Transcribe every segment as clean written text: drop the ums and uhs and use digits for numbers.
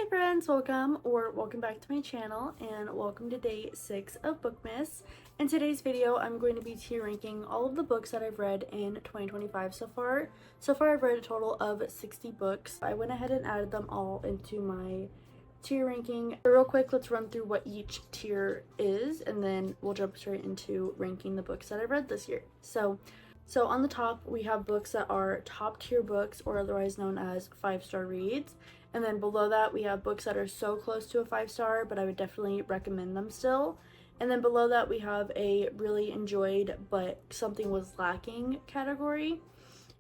Hey friends, welcome back to my channel and welcome to day 6 of Bookmas. In today's video, I'm going to be tier ranking all of the books that I've read in 2025 so far. So far I've read a total of 60 books. I went ahead and added them all into my tier ranking. Real quick, let's run through what each tier is and then we'll jump straight into ranking the books that I've read this year. So on the top, we have books that are top tier books or otherwise known as 5-star reads. And then below that, we have books that are so close to a 5-star, but I would definitely recommend them still. And then below that, we have a really enjoyed but something was lacking category.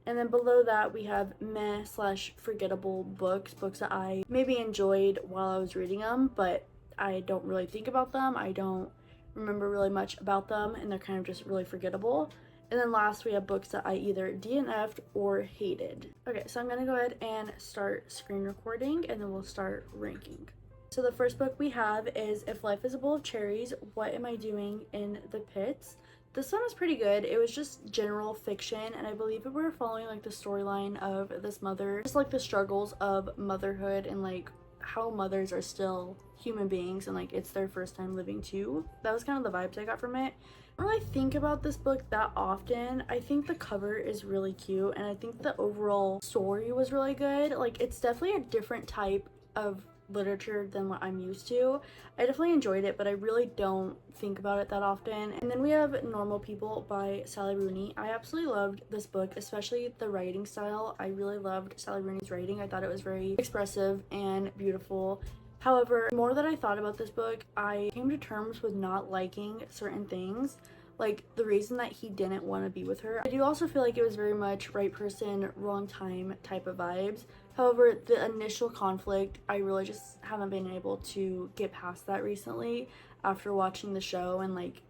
And then below that, we have meh/forgettable books that I maybe enjoyed while I was reading them, but I don't really think about them. I don't remember really much about them, and they're kind of just really forgettable. And then last, we have books that I either DNF'd or hated. Okay, so I'm gonna go ahead and start screen recording and then we'll start ranking. So the first book we have is If Life is a Bowl of Cherries, What Am I Doing in the Pits? This one was pretty good. It was just general fiction, and I believe we were following like the storyline of this mother, just like the struggles of motherhood and like how mothers are still human beings and like it's their first time living too. That was kind of the vibes I got from it. I don't really think about this book that often. I think the cover is really cute and I think the overall story was really good. Like it's definitely a different type of literature than what I'm used to. I definitely enjoyed it, but I really don't think about it that often. And then we have Normal People by Sally Rooney. I absolutely loved this book, especially the writing style. I really loved Sally Rooney's writing. I thought it was very expressive and beautiful. However, the more that I thought about this book, I came to terms with not liking certain things, like the reason that he didn't want to be with her. I do also feel like it was very much right person, wrong time type of vibes. However, the initial conflict, I really just haven't been able to get past that recently after watching the show and like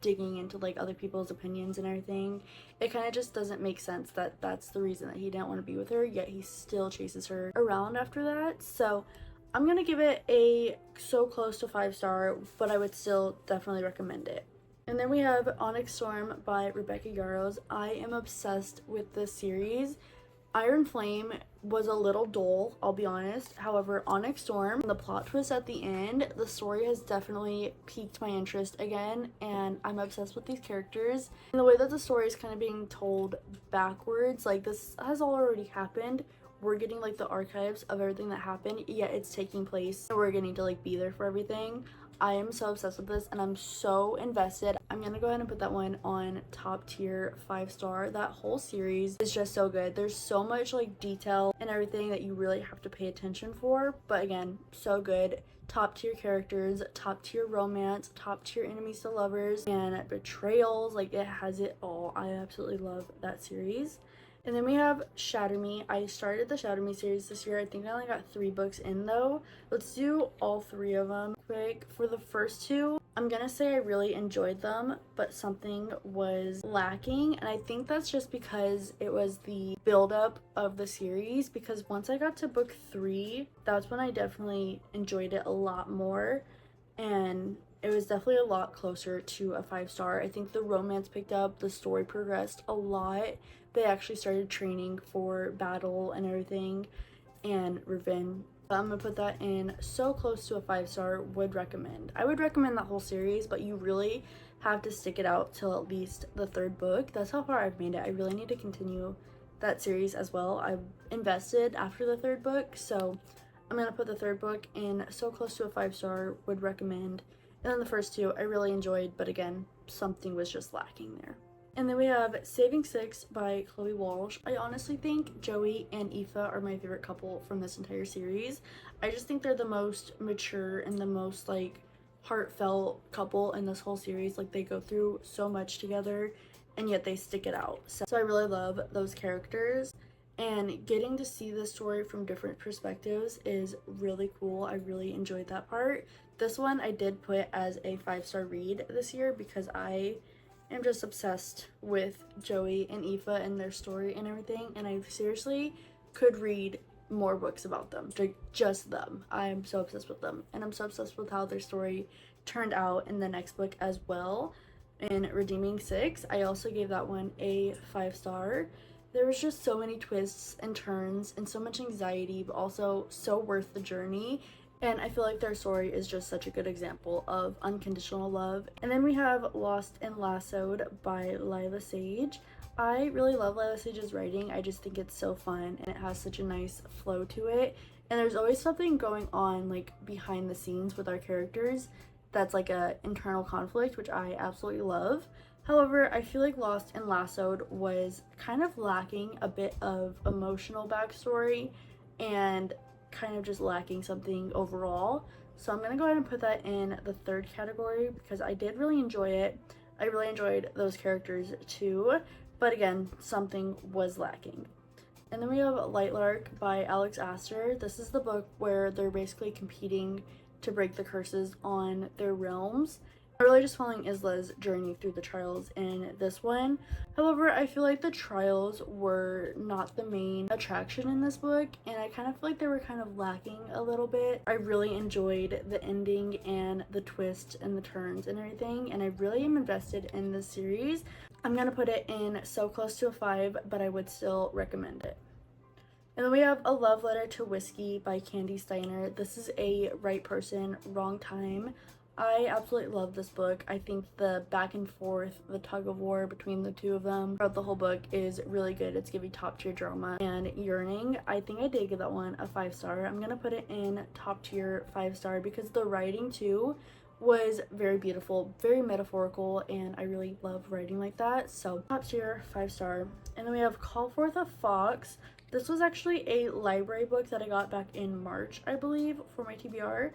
digging into like other people's opinions and everything. It kind of just doesn't make sense that that's the reason that he didn't want to be with her, yet he still chases her around after that. So I'm gonna give it a so close to 5-star, but I would still definitely recommend it. And then we have Onyx Storm by Rebecca Yarros. I am obsessed with this series. Iron Flame was a little dull, I'll be honest. However, Onyx Storm, the plot twist at the end, the story has definitely piqued my interest again, and I'm obsessed with these characters. And the way that the story is kind of being told backwards, like this has already happened. We're getting like the archives of everything that happened, yet it's taking place and we're getting to like be there for everything. I am so obsessed with this and I'm so invested. I'm gonna go ahead and put that one on top tier 5-star. That whole series is just so good. There's so much like detail and everything that you really have to pay attention for, but again, so good. Top tier characters, top tier romance, top tier enemies to lovers, and betrayals. Like it has it all. I absolutely love that series. And then we have Shatter Me. I started the Shatter Me series this year. I think I only got 3 books in though. Let's do all 3 of them quick. For the first 2, I'm gonna say I really enjoyed them, but something was lacking. And I think that's just because it was the buildup of the series, because once I got to book 3, that's when I definitely enjoyed it a lot more. And it was definitely a lot closer to a 5-star. I think the romance picked up, the story progressed a lot. They actually started training for battle and everything and revenge. I'm gonna put that in so close to a 5-star. Would recommend. I would recommend that whole series, but you really have to stick it out till at least the 3rd book. That's how far I've made it. I really need to continue that series as well. I've invested after the 3rd book, so I'm gonna put the 3rd book in so close to a 5-star. Would recommend. And then the first 2 I really enjoyed, but again, something was just lacking there. And then we have Saving Six by Chloe Walsh. I honestly think Joey and Aoife are my favorite couple from this entire series. I just think they're the most mature and the most like heartfelt couple in this whole series. Like they go through so much together and yet they stick it out. So I really love those characters. And getting to see the story from different perspectives is really cool. I really enjoyed that part. This one I did put as a 5-star read this year because I am just obsessed with Joey and Aoife and their story and everything, and I seriously could read more books about them, like just them. I'm so obsessed with them, and I'm so obsessed with how their story turned out in the next book as well. In Redeeming Six, I also gave that one a 5-star There was just so many twists and turns and so much anxiety, but also so worth the journey. And I feel like their story is just such a good example of unconditional love. And then we have Lost and Lassoed by Lila Sage. I really love Lila Sage's writing. I just think it's so fun and it has such a nice flow to it. And there's always something going on like behind the scenes with our characters that's like a internal conflict, which I absolutely love. However, I feel like Lost and Lassoed was kind of lacking a bit of emotional backstory and kind of just lacking something overall. So I'm gonna go ahead and put that in the third category because I did really enjoy it. I really enjoyed those characters too, but again, something was lacking. And then we have Lightlark by Alex Astor. This is the book where they're basically competing to break the curses on their realms. I'm really just following Isla's journey through the trials in this one. However, I feel like the trials were not the main attraction in this book, and I kind of feel like they were kind of lacking a little bit. I really enjoyed the ending and the twist and the turns and everything, and I really am invested in this series. I'm gonna put it in so close to a 5, but I would still recommend it. And then we have A Love Letter to Whiskey by Candy Steiner. This is a right person, wrong time. I absolutely love this book. I think the back and forth, the tug of war between the two of them throughout the whole book is really good. It's giving top tier drama. And Yearning, I think I did give that one a 5-star. I'm gonna put it in top tier 5-star because the writing too was very beautiful, very metaphorical, and I really love writing like that. So top tier 5-star. And then we have Call Forth a Fox. This was actually a library book that I got back in March, I believe, for my TBR.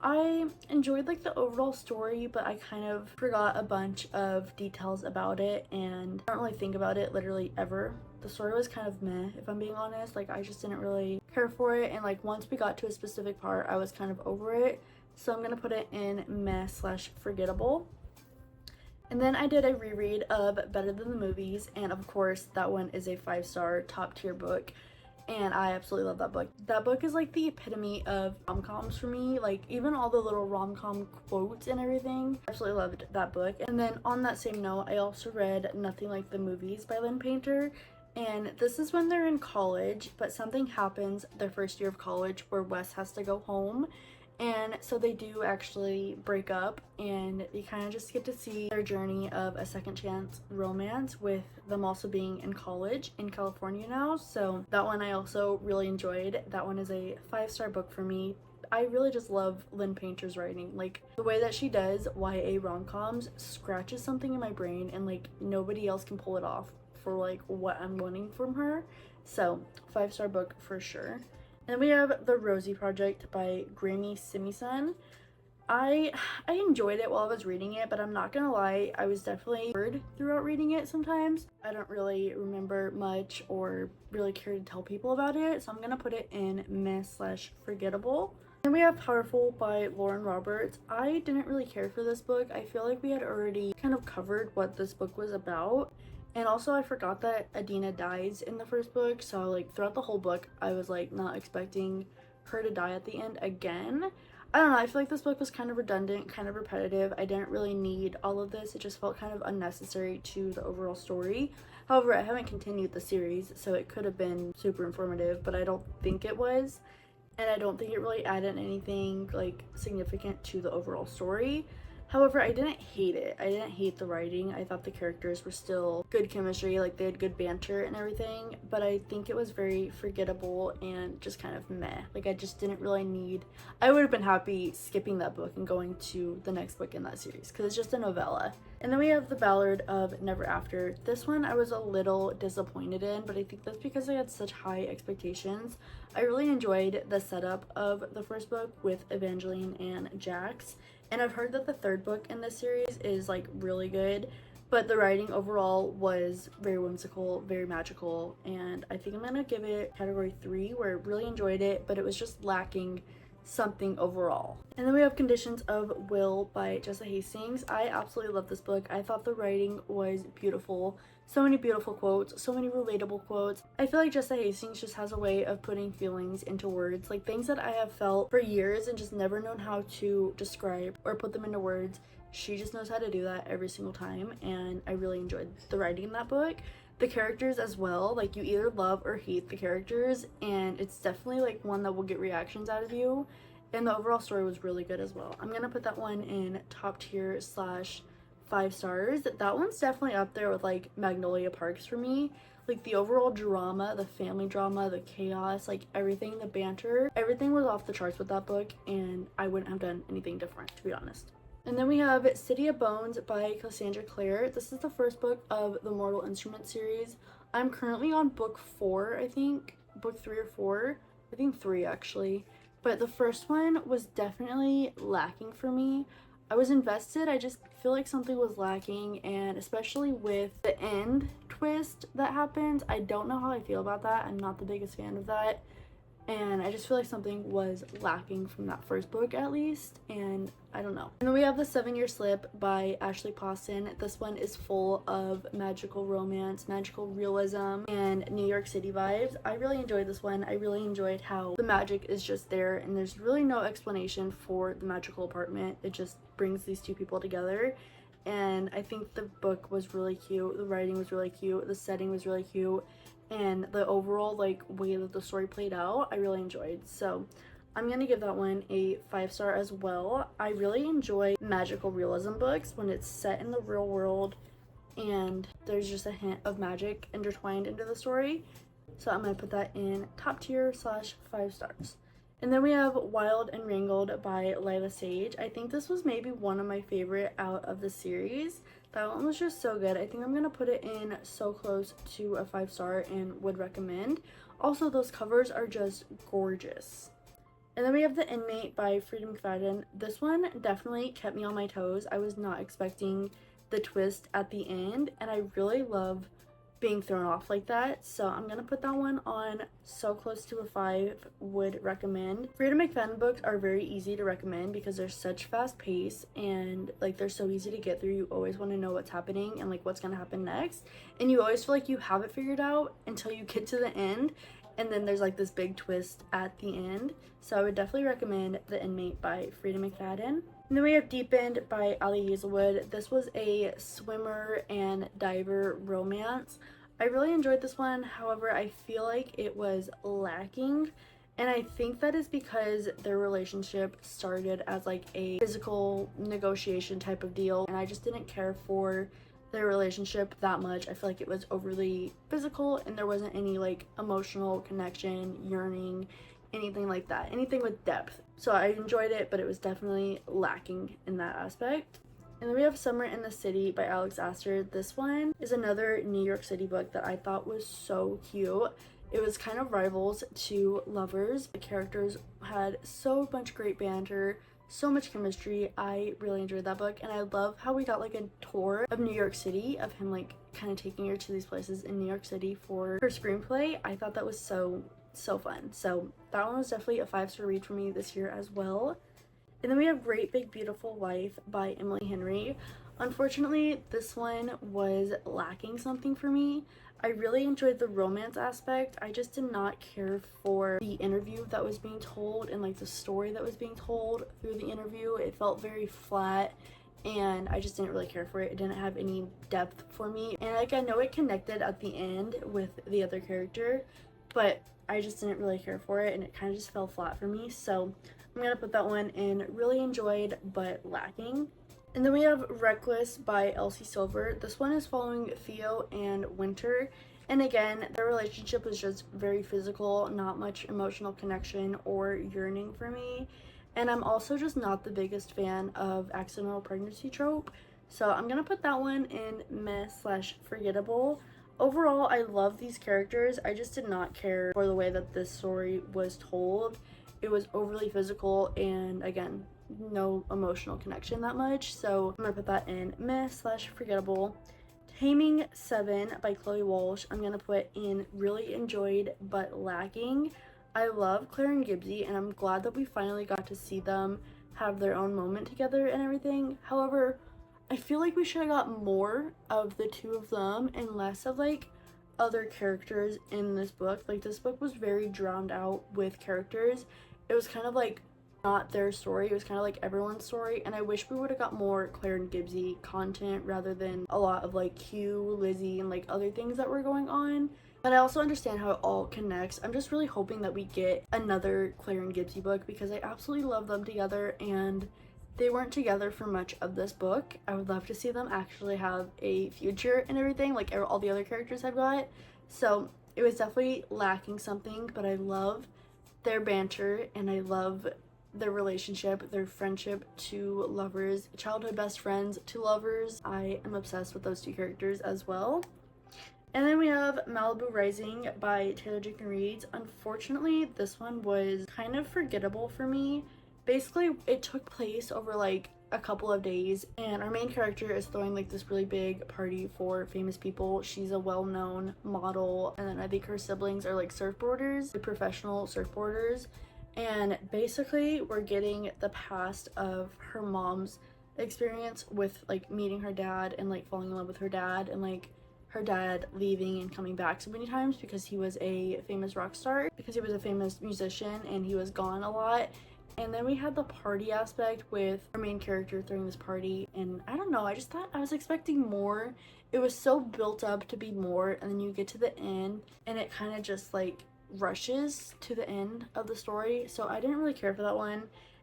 I enjoyed like the overall story, but I kind of forgot a bunch of details about it and I don't really think about it literally ever. The story was kind of meh, if I'm being honest. Like I just didn't really care for it, and like once we got to a specific part, I was kind of over it. So I'm gonna put it in meh/forgettable. And then I did a reread of Better Than the Movies, and of course that one is a 5-star top tier book. And I absolutely love that book. That book is like the epitome of rom-coms for me. Like even all the little rom-com quotes and everything. I absolutely loved that book. And then on that same note, I also read Nothing Like the Movies by Lynn Painter. And this is when they're in college, but something happens their first year of college where Wes has to go home. And so they do actually break up, and you kind of just get to see their journey of a second chance romance with them also being in college in California now. So that one I also really enjoyed. That one is a 5-star book for me. I really just love Lynn Painter's writing. Like the way that she does YA rom-coms scratches something in my brain, and like nobody else can pull it off for like what I'm wanting from her. So 5-star book for sure. And then we have The Rosie Project by Grammy Simison. I enjoyed it while I was reading it, but I'm not gonna lie, I was definitely bored throughout reading it sometimes. I don't really remember much or really care to tell people about it, so I'm gonna put it in meh/forgettable. Then we have Powerful by Lauren Roberts. I didn't really care for this book. I feel like we had already kind of covered what this book was about. And also I forgot that Adina dies in the first book, so like throughout the whole book I was like not expecting her to die at the end again. I don't know, I feel like this book was kind of redundant, kind of repetitive. I didn't really need all of this. It just felt kind of unnecessary to the overall story. However, I haven't continued the series, so it could have been super informative, but I don't think it was. And I don't think it really added anything like significant to the overall story. However, I didn't hate it. I didn't hate the writing. I thought the characters were still good chemistry, like they had good banter and everything, but I think it was very forgettable and just kind of meh. Like I just didn't really need, I would have been happy skipping that book and going to the next book in that series because it's just a novella. And then we have The Ballad of Never After. This one I was a little disappointed in, but I think that's because I had such high expectations. I really enjoyed the setup of the first book with Evangeline and Jax. And I've heard that the third book in this series is like really good, but the writing overall was very whimsical, very magical, and I think I'm gonna give it category 3 where I really enjoyed it, but it was just lacking something overall. And then we have Conditions of Will by Jessa Hastings. I absolutely love this book. I thought the writing was beautiful. So many beautiful quotes, so many relatable quotes. I feel like Jessa Hastings just has a way of putting feelings into words, like things that I have felt for years and just never known how to describe or put them into words. She just knows how to do that every single time, and I really enjoyed the writing in that book. the characters as well. Like, you either love or hate the characters, and it's definitely like one that will get reactions out of you. And the overall story was really good as well. I'm gonna put that one in top tier slash 5 stars. That one's definitely up there with like Magnolia Parks for me. Like, the overall drama, the family drama, the chaos, like everything, the banter, everything was off the charts with that book, and I wouldn't have done anything different, to be honest. And then we have City of Bones by Cassandra Clare. This is the first book of the Mortal Instrument series. I'm currently on book 4, I think. Book 3 or 4. I think 3 actually. But the first one was definitely lacking for me. I was invested, I just feel like something was lacking, and especially with the end twist that happens, I don't know how I feel about that. I'm not the biggest fan of that, and I just feel like something was lacking from that first book at least, and I don't know. And then we have The 7-Year Slip by Ashley Poston. This one is full of magical romance, magical realism, and New York City vibes. I really enjoyed this one. I really enjoyed how the magic is just there, and there's really no explanation for the magical apartment. It just brings these two people together, and I think the book was really cute. The writing was really cute. The setting was really cute, and the overall like way that the story played out, I really enjoyed. So I'm gonna give that one a 5-star as well. I really enjoy magical realism books when it's set in the real world and there's just a hint of magic intertwined into the story. So I'm gonna put that in top tier slash 5 stars. And then we have Wild and Wrangled by Lila Sage. I think this was maybe one of my favorite out of the series. That one was just so good. I think I'm gonna put it in so close to a 5-star and would recommend. Also, those covers are just gorgeous. And then we have The Inmate by Frida McFadden. This one definitely kept me on my toes. I was not expecting the twist at the end, and I really love being thrown off like that. So I'm gonna put that one on so close to a 5, would recommend. Frida McFadden books are very easy to recommend because they're such fast pace and like they're so easy to get through. You always want to know what's happening and like what's gonna happen next, and you always feel like you have it figured out until you get to the end, and then there's like this big twist at the end. So I would definitely recommend The Inmate by Frida McFadden. And then we have Deep End by Ali Hazelwood. This was a swimmer and diver romance. I really enjoyed this one. However, I feel like it was lacking, and I think that is because their relationship started as like a physical negotiation type of deal, and I just didn't care for their relationship that much. I feel like it was overly physical and there wasn't any like emotional connection, yearning, anything like that, anything with depth. So I enjoyed it, but it was definitely lacking in that aspect. And then we have Summer in the City by Alex Astor. This one is another New York City book that I thought was so cute. It was kind of rivals to Lovers. The characters had so much great banter, so much chemistry. I really enjoyed that book, and I love how we got like a tour of New York City, of him like kind of taking her to these places in New York City for her screenplay. I thought that was so fun. So that one was definitely a 5-star read for me this year as well. And then we have Great Big Beautiful Life by Emily Henry. Unfortunately, this one was lacking something for me. I really enjoyed the romance aspect. I just did not care for the interview that was being told and like the story that was being told through the interview. It felt very flat, and I just didn't really care for it. It didn't have any depth for me. And like, I know it connected at the end with the other character, but I just didn't really care for it, and it kind of just fell flat for me. So I'm gonna put that one in really enjoyed but lacking. And then we have Reckless by Elsie Silver. This one is following Theo and Winter, and again, their relationship was just very physical, not much emotional connection or yearning for me. And I'm also just not the biggest fan of accidental pregnancy trope, so I'm gonna put that one in meh slash forgettable. Overall, I love these characters. I just did not care for the way that this story was told. It was overly physical, and again, no emotional connection that much, so I'm gonna put that in meh slash forgettable. Taming 7 by Chloe Walsh, I'm gonna put in really enjoyed but lacking. I love Claire and Gibbsy, and I'm glad that we finally got to see them have their own moment together and everything. However, I feel like we should have got more of the two of them and less of like other characters in this book. Like, this book was very drowned out with characters. It was kind of like not their story. It was kind of like everyone's story, and I wish we would have got more Claire and Gibbsy content rather than a lot of like Q, Lizzie, and like other things that were going on. But I also understand how it all connects. I'm just really hoping that we get another Claire and Gibbsy book because I absolutely love them together, and they weren't together for much of this book. I would love to see them actually have a future and everything like all the other characters have got. So it was definitely lacking something, but I love their banter and I love their relationship, their friendship to lovers, childhood best friends to lovers. I am obsessed with those two characters as well. And then we have Malibu Rising by Taylor Jenkins Reid. Unfortunately, this one was kind of forgettable for me. Basically, it took place over like a couple of days, and our main character is throwing like this really big party for famous people. She's a well-known model, and then I think her siblings are like surfboarders, like professional surfboarders. And basically, we're getting the past of her mom's experience with like meeting her dad and like falling in love with her dad, and like her dad leaving and coming back so many times because he was a famous rock star, because he was a famous musician and he was gone a lot. And then we had the party aspect with our main character throwing this party, and I don't know, I just thought I was expecting more. It was so built up to be more, and then you get to the end and it kind of just like rushes to the end of the story, so I didn't really care for that one.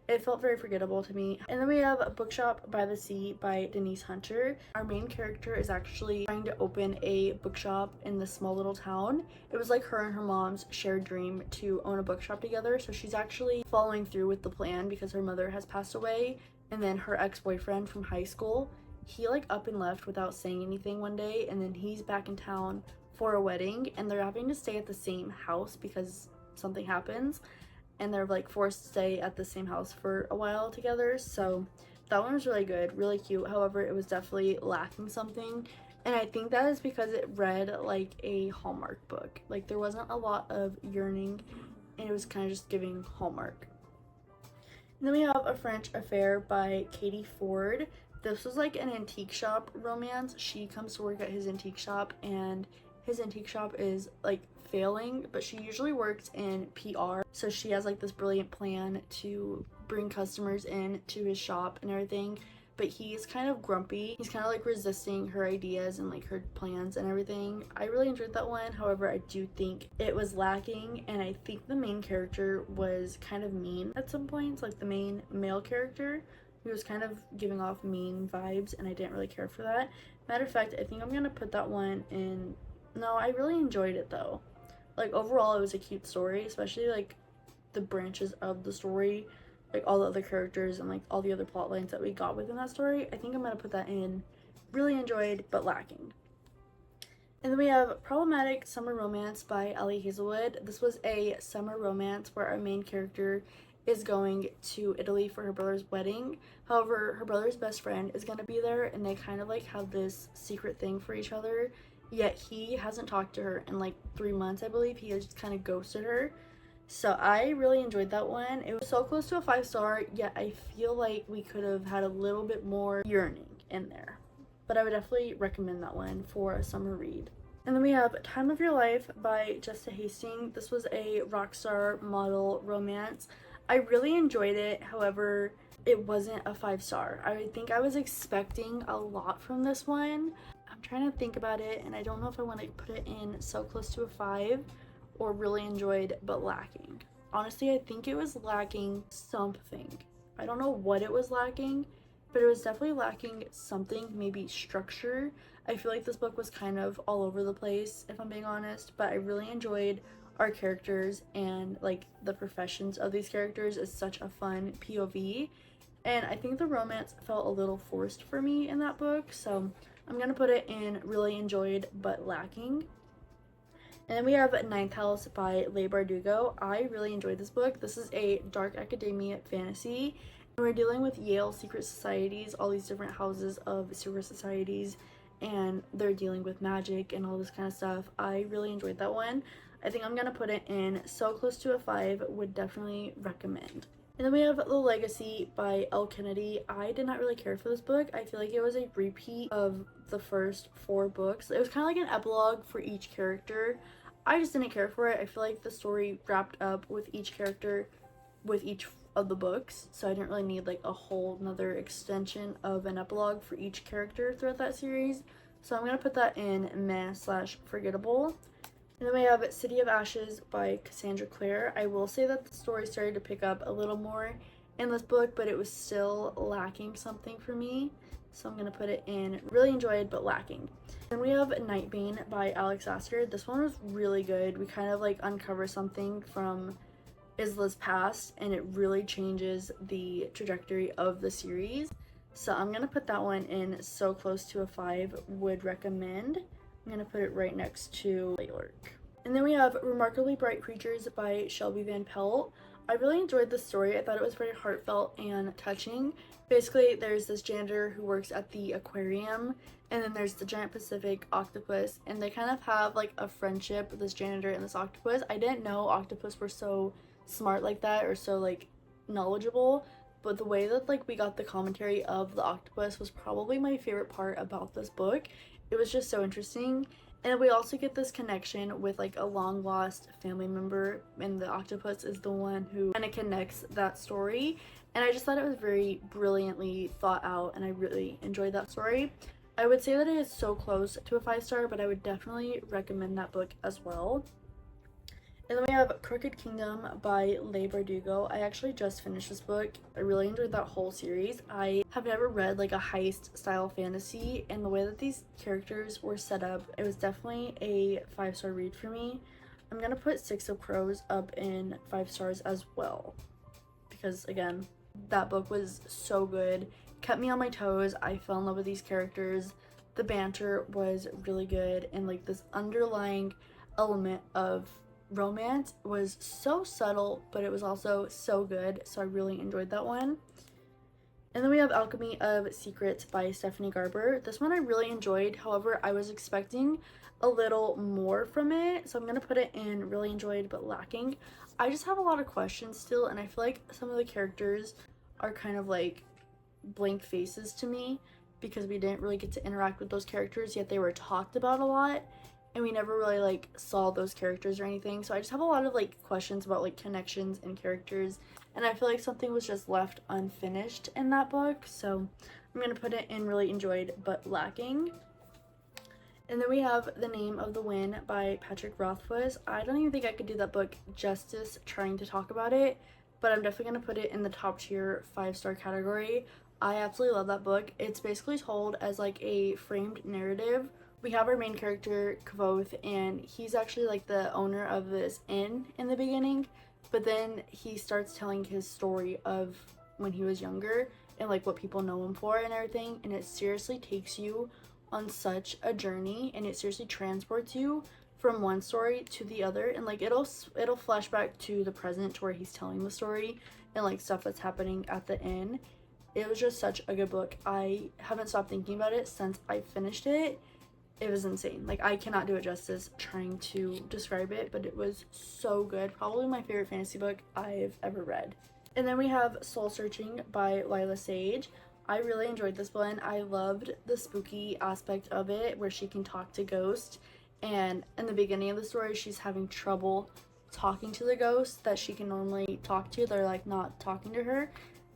It felt very forgettable to me. And then we have A Bookshop by the Sea by Denise Hunter. Our main character is actually trying to open a bookshop in this small little town. It was like her and her mom's shared dream to own a bookshop together, so she's actually following through with the plan because her mother has passed away, and then her ex-boyfriend from high school, he like up and left without saying anything one day, and then he's back in town for a wedding, and they're having to stay at the same house because something happens, and they're like forced to stay at the same house for a while together. So that one was really good, really cute. However, it was definitely lacking something, and I think that is because it read like a Hallmark book. Like there wasn't a lot of yearning, and it was kind of just giving Hallmark. And then we have A French Affair by Katie Ford. This was like an antique shop romance. She comes to work at his antique shop, and his antique shop is like failing, but she usually works in PR, so she has like this brilliant plan to bring customers in to his shop and everything, but he's kind of grumpy. He's kind of like resisting her ideas and like her plans and everything. I really enjoyed that one. However, I do think it was lacking, and I think the main character was kind of mean at some points. Like the main male character, he was kind of giving off mean vibes, and I didn't really care for that. Matter of fact, I think I'm gonna put that one in. No, I really enjoyed it though. Like overall, it was a cute story, especially like the branches of the story, like all the other characters and like all the other plot lines that we got within that story. I think I'm gonna put that in. Really enjoyed, but lacking. And then we have Problematic Summer Romance by Ellie Hazelwood. This was a summer romance where our main character is going to Italy for her brother's wedding. However, her brother's best friend is going to be there, and they kind of like have this secret thing for each other, yet he hasn't talked to her in like 3 months, I believe. He has just kind of ghosted her. So I really enjoyed that one. It was so close to a 5-star, yet I feel like we could have had a little bit more yearning in there. But I would definitely recommend that one for a summer read. And then we have Time of Your Life by Jessica Hastings. This was a rock star model romance. I really enjoyed it. However, it wasn't a 5-star. I think I was expecting a lot from this one. I'm trying to think about it, and I don't know if I want to put it in so close to a 5 or really enjoyed but lacking. Honestly, I think it was lacking something. I don't know what it was lacking, but it was definitely lacking something, maybe structure. I feel like this book was kind of all over the place, if I'm being honest, but I really enjoyed our characters, and like the professions of these characters is such a fun POV, and I think the romance felt a little forced for me in that book, so I'm gonna put it in really enjoyed but lacking. And then we have Ninth House by Leigh Bardugo. I really enjoyed this book. This is a dark academia fantasy, and we're dealing with Yale secret societies, all these different houses of secret societies, and they're dealing with magic and all this kind of stuff. I really enjoyed that one. I think I'm gonna put it in so close to a 5, would definitely recommend. And then we have The Legacy by Elle Kennedy. I did not really care for this book. I feel like it was a repeat of the first 4 books. It was kind of like an epilogue for each character. I just didn't care for it. I feel like the story wrapped up with each character, with each of the books, so I didn't really need like a whole another extension of an epilogue for each character throughout that series. So I'm gonna put that in meh slash forgettable. And then we have City of Ashes by Cassandra Clare. I will say that the story started to pick up a little more in this book, but it was still lacking something for me. So I'm going to put it in really enjoyed but lacking. Then we have Nightbane by Alex Asker. This one was really good. We kind of like uncover something from Isla's past, and it really changes the trajectory of the series. So I'm going to put that one in so close to a 5, would recommend. I'm going to put it right next to York. And then we have Remarkably Bright Creatures by Shelby Van Pelt. I really enjoyed the story. I thought it was very heartfelt and touching. Basically, there's this janitor who works at the aquarium, and then there's the giant Pacific octopus, and they kind of have like a friendship, this janitor and this octopus. I didn't know octopus were so smart like that, or so like knowledgeable, but the way that like we got the commentary of the octopus was probably my favorite part about this book. It was just so interesting. And we also get this connection with like a long lost family member, and the octopus is the one who kind of connects that story. And I just thought it was very brilliantly thought out, and I really enjoyed that story. I would say that it is so close to a 5-star, but I would definitely recommend that book as well. And then we have Crooked Kingdom by Leigh Bardugo. I actually just finished this book. I really enjoyed that whole series. I have never read like a heist style fantasy, and the way that these characters were set up, it was definitely a 5-star read for me. I'm gonna put Six of Crows up in 5 stars as well, because again, that book was so good. Kept me on my toes. I fell in love with these characters. The banter was really good, and like this underlying element of romance was so subtle, but it was also so good, so I really enjoyed that one. And then we have Alchemy of Secrets by Stephanie Garber. This one I really enjoyed. However, I was expecting a little more from it, so I'm gonna put it in really enjoyed but lacking. I just have a lot of questions still, and I feel like some of the characters are kind of like blank faces to me, because we didn't really get to interact with those characters, yet they were talked about a lot, and we never really like saw those characters or anything. So I just have a lot of like questions about like connections and characters, and I feel like something was just left unfinished in that book, so I'm gonna put it in really enjoyed but lacking. And then we have The Name of the Wind by Patrick Rothfuss. I don't even think I could do that book justice trying to talk about it, but I'm definitely gonna put it in the top tier 5-star category. I absolutely love that book. It's basically told as like a framed narrative. We have our main character, Kvoth, and he's actually like the owner of this inn in the beginning, but then he starts telling his story of when he was younger and like what people know him for and everything, and it seriously takes you on such a journey, and it seriously transports you from one story to the other, and like it'll flash back to the present to where he's telling the story and like stuff that's happening at the inn. It was just such a good book. I haven't stopped thinking about it since I finished it. It was insane. Like, I cannot do it justice trying to describe it, but it was so good. Probably my favorite fantasy book I've ever read. And then we have Soul Searching by Lila Sage. I really enjoyed this one. I loved the spooky aspect of it, where she can talk to ghosts, and in the beginning of the story she's having trouble talking to the ghosts that she can normally talk to. They're like not talking to her,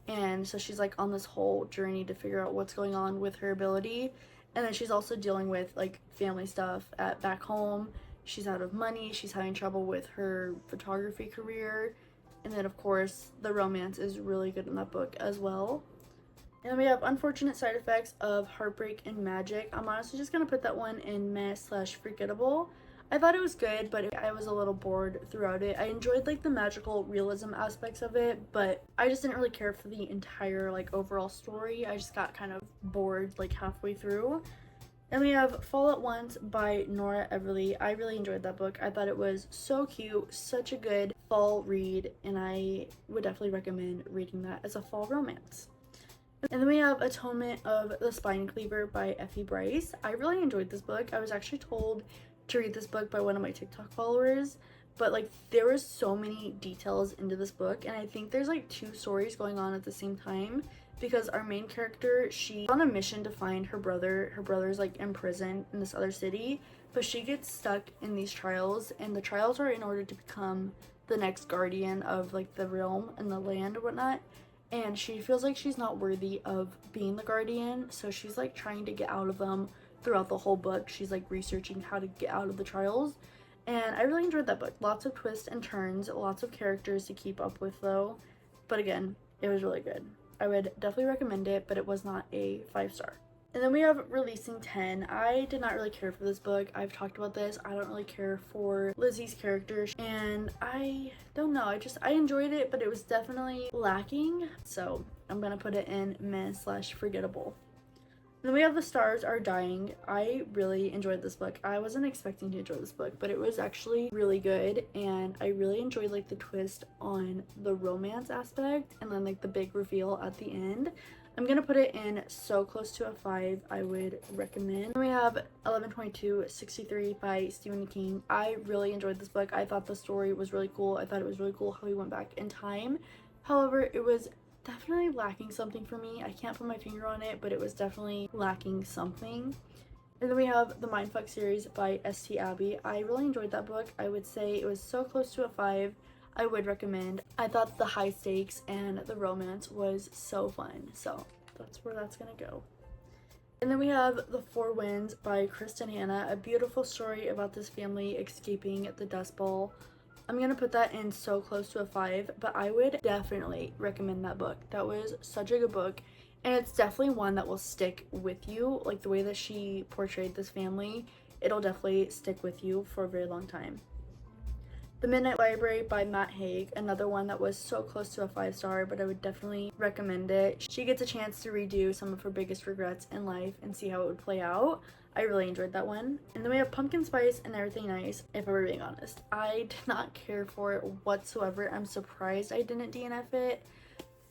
and so she's like on this whole journey to figure out what's going on with her ability. And then she's also dealing with like family stuff at back home. She's out of money, she's having trouble with her photography career, and then of course the romance is really good in that book as well. And then we have Unfortunate Side Effects of Heartbreak and Magic. I'm honestly just gonna put that one in meh slash forgettable. I thought it was good, but I was a little bored throughout it. I enjoyed like the magical realism aspects of it, but I just didn't really care for the entire like overall story. I just got kind of bored like halfway through. And we have Fall at Once by Nora Everly. I really enjoyed that book. I thought it was so cute, such a good fall read, and I would definitely recommend reading that as a fall romance. And then we have Atonement of the Spine Cleaver by Effie Bryce. I really enjoyed this book. I was actually told to read this book by one of my TikTok followers, but like there was so many details into this book, and I think there's like 2 stories going on at the same time, because our main character, she's on a mission to find her brother. Her brother's like in prison in this other city, but she gets stuck in these trials, and the trials are in order to become the next guardian of like the realm and the land or whatnot, and she feels like she's not worthy of being the guardian, so she's like trying to get out of them throughout the whole book. She's like researching how to get out of the trials, and I really enjoyed that book. Lots of twists and turns, lots of characters to keep up with though, but again, it was really good. I would definitely recommend it, but it was not a 5-star. And then we have Releasing 10. I did not really care for this book. I've talked about this. I don't really care for Lizzie's character, and I don't know. I enjoyed it, but it was definitely lacking. So I'm gonna put it in meh/forgettable. Then we have The Stars Are Dying. I really enjoyed this book. I wasn't expecting to enjoy this book, but it was actually really good, and I really enjoyed like the twist on the romance aspect and then like the big reveal at the end. I'm gonna put it in so close to a 5. I would recommend. Then we have 11/22/63 by Stephen King. I really enjoyed this book. I thought the story was really cool. I thought it was really cool how he went back in time. However, it was definitely lacking something for me. I can't put my finger on it, but it was definitely lacking something. And then we have the Mindfuck series by S.T. Abbey. I really enjoyed that book. I would say it was so close to a 5. I would recommend. I thought the high stakes and the romance was so fun, so that's where that's gonna go. And then we have The Four Winds by Kristen Hanna, a beautiful story about this family escaping the Dust Bowl. I'm gonna put that in so close to a 5, but I would definitely recommend that book. That was such a good book, and it's definitely one that will stick with you. Like the way that she portrayed this family, it'll definitely stick with you for a very long time. The Midnight Library by Matt Haig, another one that was so close to a 5-star, but I would definitely recommend it. She gets a chance to redo some of her biggest regrets in life and see how it would play out. I really enjoyed that one. And then we have Pumpkin Spice and Everything Nice, if I were being honest. I did not care for it whatsoever. I'm surprised I didn't DNF it.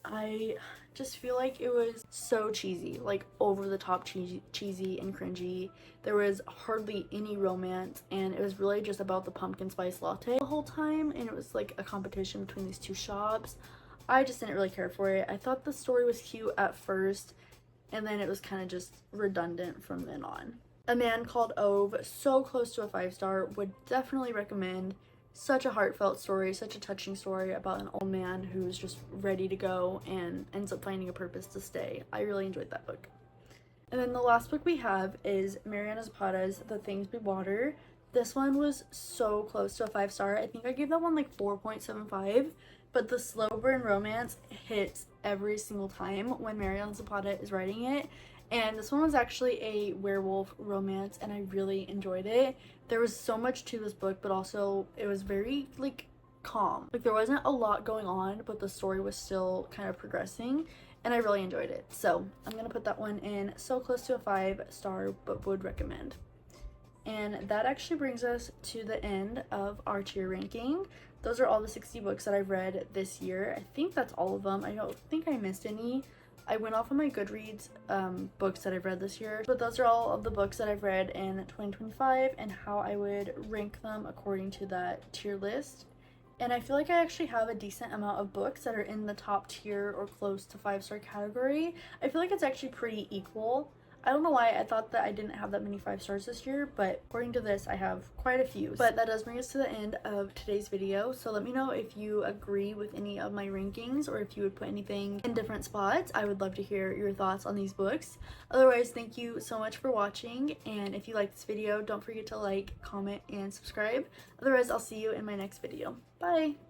I just feel like it was so cheesy, like over the top cheesy and cringy. There was hardly any romance, and it was really just about the pumpkin spice latte the whole time, and it was like a competition between these two shops. I just didn't really care for it. I thought the story was cute at first, and then it was kind of just redundant from then on. A Man Called Ove, so close to a 5-star, would definitely recommend. Such a heartfelt story, such a touching story about an old man who's just ready to go and ends up finding a purpose to stay. I really enjoyed that book. And then the last book we have is Mariana Zapata's The Things We Water. This one was so close to a 5-star. I think I gave that one like 4.75, but the slow burn romance hits every single time when Mariana Zapata is writing it. And this one was actually a werewolf romance, and I really enjoyed it. There was so much to this book, but also it was very like calm. Like there wasn't a lot going on, but the story was still kind of progressing, and I really enjoyed it. So I'm gonna put that one in so close to a 5-star, but would recommend. And that actually brings us to the end of our tier ranking. Those are all the 60 books that I've read this year. I think that's all of them. I don't think I missed any. I went off of my Goodreads books that I've read this year, but those are all of the books that I've read in 2025 and how I would rank them according to that tier list. And I feel like I actually have a decent amount of books that are in the top tier or close to 5-star category. I feel like it's actually pretty equal. I don't know why I thought that I didn't have that many 5 stars this year, but according to this, I have quite a few. But that does bring us to the end of today's video. So let me know if you agree with any of my rankings or if you would put anything in different spots. I would love to hear your thoughts on these books. Otherwise, thank you so much for watching. And if you like this video, don't forget to like, comment, and subscribe. Otherwise, I'll see you in my next video. Bye!